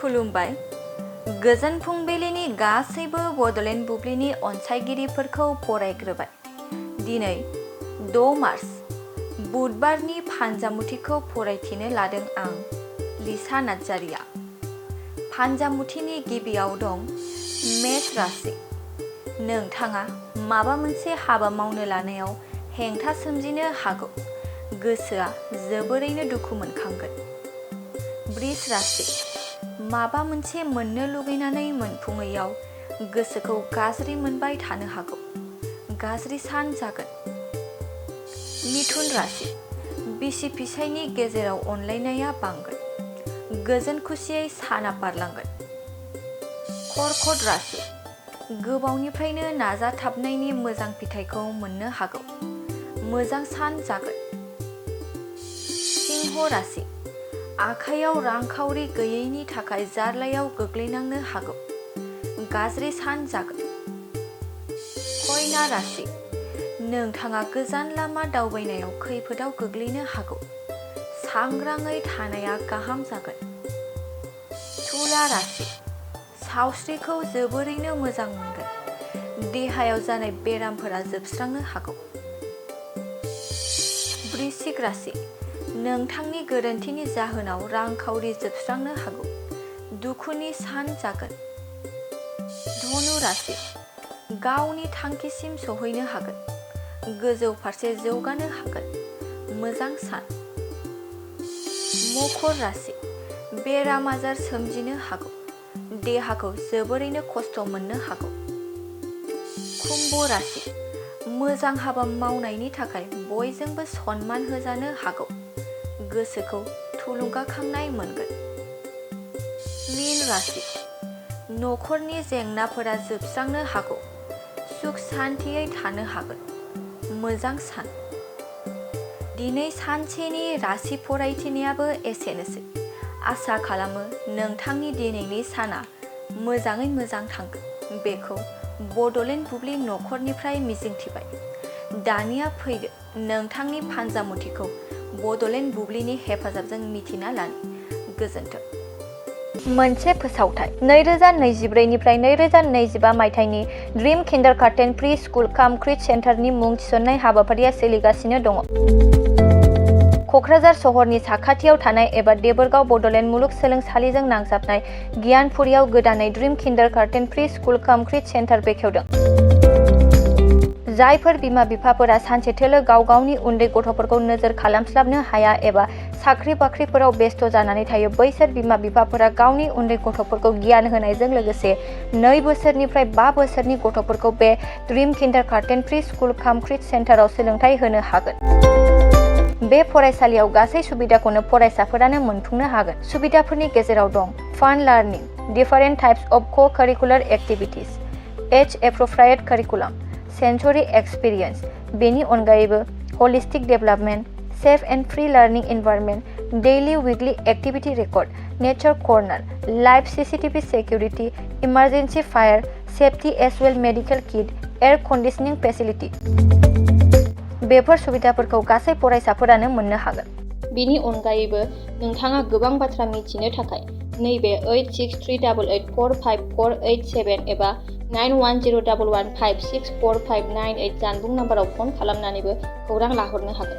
खुलुमबाय। गोजोन फुंबिलिनि गासैबो बड'लेण्ड बुब्लिनि अनसायगिरिफोरखौ बरायग्रोबाय। दिनै 6 मार्च बुधबारनि फान्जामुथिखौ फरायथिनो लादों आं, लिसा नार्जारिया। फान्जामुथिनि गिबियाव दं मेष राशि। नोंथाङा माबा मोनसे हाबा मावनो लानायाव हेंथा सोमजिनो हागौ। गोसोआ जोबोरैनो दुखु मोनखांगोन। वृष राशि। माबा मोनसे मोननो लुगैनानै मोनफुङैयाव गोसोखौ गाज्रि मोनबाय थानो हागौ। गाज्रि सान जागोन। मिथुन राशि। बिसि फिसायनि गेजेराव अनलायनाया बांगोन। गोजोन खुसियै साना बारलांगोन। कर्कट राशि। गोबावनिफ्रायनो नाजाथाबनायनि मोजां फिथाइखौ मोननो हागौ। मोजां सान जागोन। सिंह राशि। आखाइयाव रांखावरि गैयैनि थाखाय जार्लायाव गोग्लैनांनो हागौ। गाज्रि सान जागोन। कन्या राशि। नोंथाङा गोजान लामा दावबायनायाव खैफोदाव गोग्लैनो हागौ। सांग्राङै थानाया गाहाम जागोन। तुला राशि। सावस्रिखौ जोबोरैनो मोजां मोनगोन। देहायाव जानाय बेरामफोरा जोबस्रांनो हागौ। वृश्चिक राशि। नोंथांनि गोरोन्थिनि जाहोनाव रांखावरि जोबस्रांनो हागौ। दुखुनि सान जागोन। धनु राशि। गावनि थांखिसिम सौहैनो हागोन। गोजौ फारसे जौगानो हागोन। मोजां सान। मकर राशि। बेराम आजार सोमजिनो हागौ। देहाखौ जोबोरैनो खस्थ' मोननो हागौ। कुम्भ राशि। मोजां हाबा मावनायनि थाखाय बयजोंबो सनमान होजानो हागौ। गोसोखौ थुलुंगाखांनाय मोनगोन। मीन राशि। नखरनि जेंनाफोरा जोबस्रांनो हागौ। सुख सान्थियै थानो हागोन। मोजां सान। दिनै सानसेनि राशि फरायथिनायाबो एसेनोसै। आसा खालामो नोंथांनि दिनैनि साना मोजाङै मोजां थांगोन। बेखौ बड'लेण्ड बुब्लि नखरनिफ्राय मिजिंथिबाय। दानिया फैदो नोंथांनि फान्जामुथिखौ बड'लेण्ड बुब्लिनि हेफाजाबजों मिथिना लानि। गोजोन्थों। मोनसे फोसावथाय। 2024 निफ्राय 2025 मायथाइनि ड्रिम किन्डारगार्टेन प्रि स्कुल काम क्रिच सेन्टारनि मुं थिसननाय हाबाफारिया सोलिगासिनो दङ। क'क्राझार सहरनि साखाथियाव थानाय एबा देबोरगाव बड'लेण्ड मुलुगसोलोंसालिजों नांजाबनाय गियानपुरियाव गोदानै ड्रिम किन्डारगार्टेन प्रि स्कुल काम क्रिच सेन्टार बेखेवदों। जायफोर बिमा-बिफाफोरा सानसेथोलो गाव गावनि उन्दै गथ'फोरखौ नोजोर खालामस्लाबनो हाया एबा साख्रि-बाख्रिफोराव बेस्थ' जानानै थायो, बैसोर बिमा-बिफाफोरा गावनि उन्दै गथ'फोरखौ गियान होनायजों लोगोसे 2 बोसोरनिफ्राय 5 बोसोरनि गथ'फोरखौ बे ड्रिम किन्डारगार्टेन प्रि स्कुल काम क्रिच सेन्टाराव सोलोंथाइ होनो हागोन। बे फरायसालियाव गासै सुबिदाखौनो फरायसाफोरानो मोनफुंनो हागोन। सुबिदाफोरनि गेजेराव दं फान learning, different types of co-curricular activities, as appropriate curriculum, sensory experience. बेनि अनगायैबो holistic development, safe and free learning environment, daily weekly activity record, nature corner, live CCTV security, emergency fire safety as well medical kit, air conditioning facility. बेफोर सुबिदाफोरखौ गासै फरायसाफोरानो मोननो हागोन। बेनि अनगायैबो नोंथाङा गोबां बाथ्रा मिथिनो थाखाय नैबे 8638145487 एबा 910115645998 जानबुं नाम्बाराव फन खालामनानैबो खौरां लाहरनो हागोन।